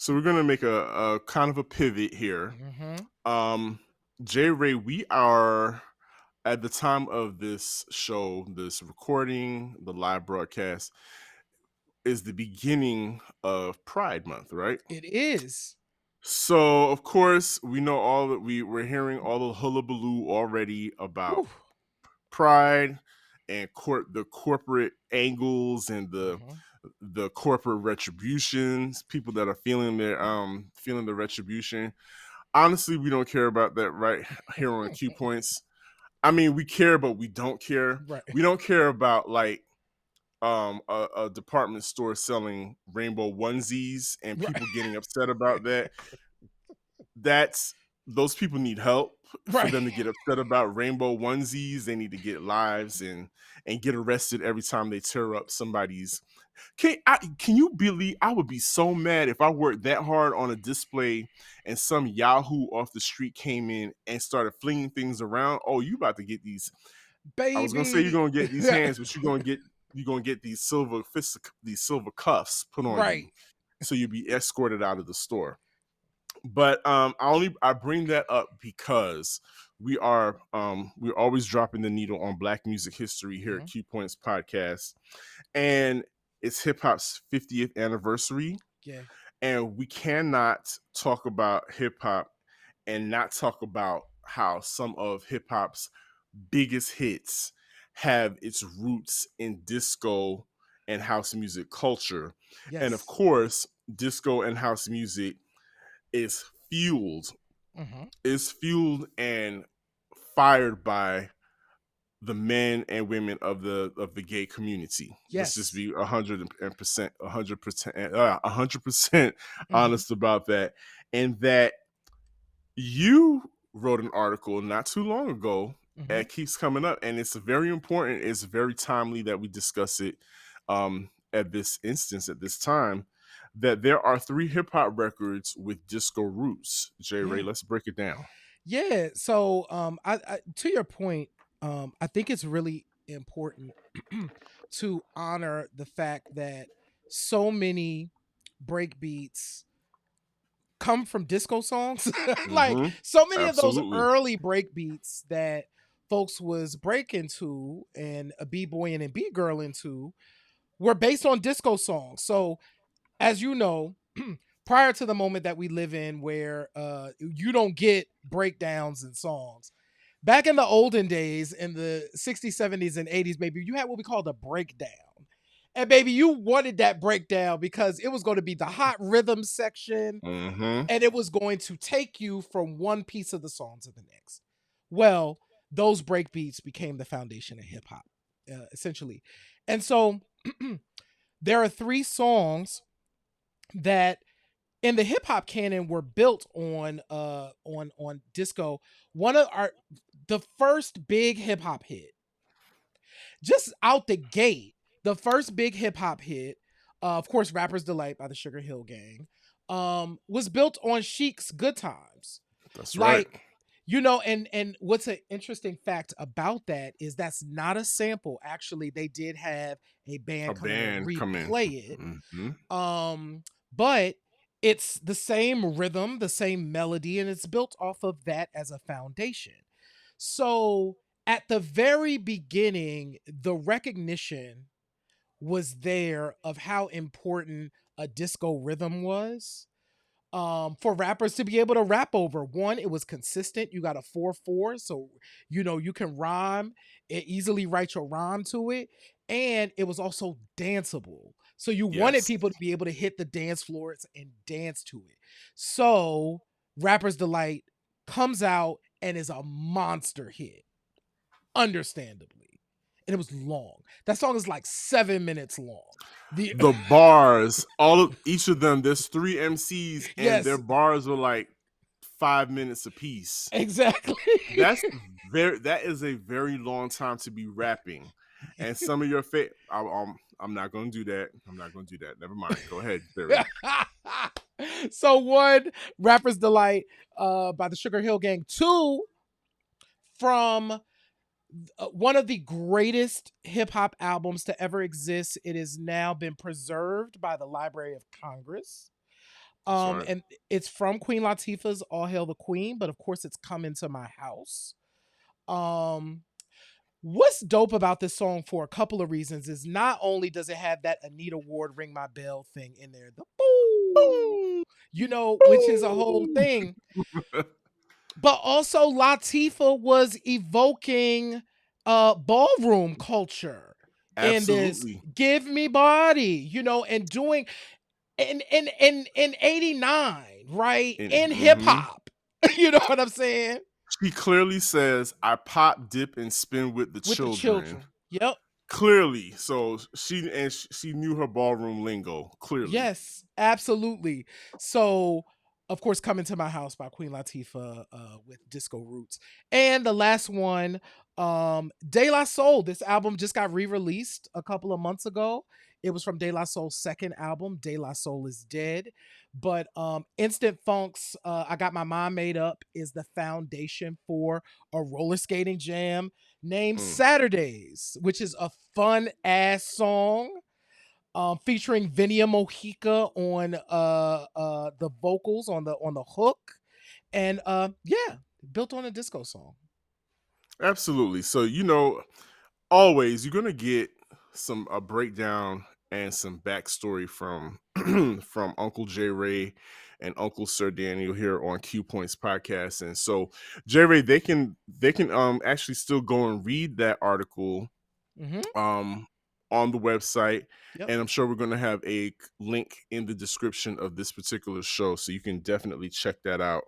So we're gonna make a kind of a pivot here. Hmm. Um, J Ray, we are at the time of this show, this recording, the live broadcast is the beginning of Pride Month, right? It is. So of course we know all that we're hearing all the hullabaloo already about Whew. Pride and the corporate angles and Hmm. the corporate retributions, people that are feeling the retribution. Honestly, we don't care about that right here on Q Points. I mean, we care, but we don't care. Right. We don't care about like a department store selling rainbow onesies and Right. people getting upset about that. That's those people need help for Right. them to get upset about rainbow onesies. They need to get lives and get arrested every time they tear up somebody's. Can you believe I would be so mad if I worked that hard on a display and some Yahoo off the street came in and started flinging things around? Oh, you about to get these. I was gonna say you're Baby. gonna get these hands, but you're gonna get these silver cuffs put on you, Right. so you'll be escorted out of the store. But I bring that up because we're always dropping the needle on Black music history here at Hmm. Q Points Podcast, and it's hip hop's 50th anniversary, Yeah. and we cannot talk about hip hop and not talk about how some of hip hop's biggest hits have its roots in disco and house music culture. And of Yes. course, disco and house music is fueled Hmm. is fueled and fired by the men and women of the gay community. Let's just Yes. be 100%, 100% Hmm. honest about that. And that you wrote an article not too long ago. Hmm. It keeps coming up, and it's very important. It's very timely that we discuss it at this instance, at this time. That there are three hip hop records with disco roots. J Ray, Yeah. let's break it down. Yeah. So, I to your point, I think it's really important to honor the fact that so many breakbeats come from disco songs. Like Mm-hmm. so many of those Absolutely. early breakbeats that folks was breaking to and a b-boying and b-girl into were based on disco songs. So as you know, prior to the moment that we live in where you don't get breakdowns in songs. Back in the olden days, in the 60s, 70s, and 80s, baby, you had what we called a breakdown. And baby, you wanted that breakdown because it was going to be the hot rhythm section Mm-hmm. and it was going to take you from one piece of the song to the next. Well, those breakbeats became the foundation of hip hop, essentially. And so there are three songs that in the hip hop canon were built on disco. One of our the first big hip hop hit, just out the gate, the first big hip hop hit, of course, Rapper's Delight by the Sugar Hill Gang, was built on Chic's Good Times. That's right. Like, and what's an interesting fact about that is that's not a sample. Actually, they did have a A band come in and band come in. replay it. Mm-hmm. But it's the same rhythm, the same melody, and it's built off of that as a foundation. So at the very beginning, the recognition was there of how important a disco rhythm was for rappers to be able to rap over. One, it was consistent. You got a 4/4, so you can rhyme, easily write your rhyme to it, and it was also danceable. So you wanted Yes. people to be able to hit the dance floors and dance to it. So Rapper's Delight comes out and is a monster hit, understandably. And it was long. That song is like 7 minutes long. The The bars, all of each of them, there's three MCs and their yes, bars were like 5 minutes apiece. exactly. That's that is a very long time to be rapping. And some of your I'm not gonna do that. I'm not gonna do that. Never mind. Go ahead, Barry. So one, Rapper's Delight by the Sugar Hill Gang. Two, from one of the greatest hip hop albums to ever exist. It has now been preserved by the Library of Congress. That's right. And it's from Queen Latifah's All Hail the Queen, but of course it's Come Into My House. Um, what's dope about this song for a couple of reasons is not only does it have that Anita Ward Ring My Bell thing in there, the boo, Boom, which is a whole boom. thing, but also Latifah was evoking ballroom culture in this Absolutely. give me body, and doing in 89, right? In hip Mhm. hop. You know what I'm saying? She clearly says, "I pop, dip, and spin with the With the children." children. Yep. Clearly, so she knew her ballroom lingo. Clearly, Yes, absolutely. So, of course, "Come Into My House" by Queen Latifah with disco roots. And the last one, De La Soul. This album just got re-released a couple of months ago. It was from De La Soul's second album, De La Soul is Dead. But Instant Funk's I Got My Mind Made Up is the foundation for a roller skating jam named mm, Saturdays, which is a fun ass song featuring Vinia Mojica on the vocals on the hook, and yeah, built on a disco song. absolutely. So always you're gonna get some a breakdown and some backstory from from Uncle J Ray and Uncle Sir Daniel here on Q Points podcast. And so J Ray, they can actually still go and read that article Mm-hmm. um on the website, Yep. and I'm sure we're going to have a link in the description of this particular show, so you can definitely check that out.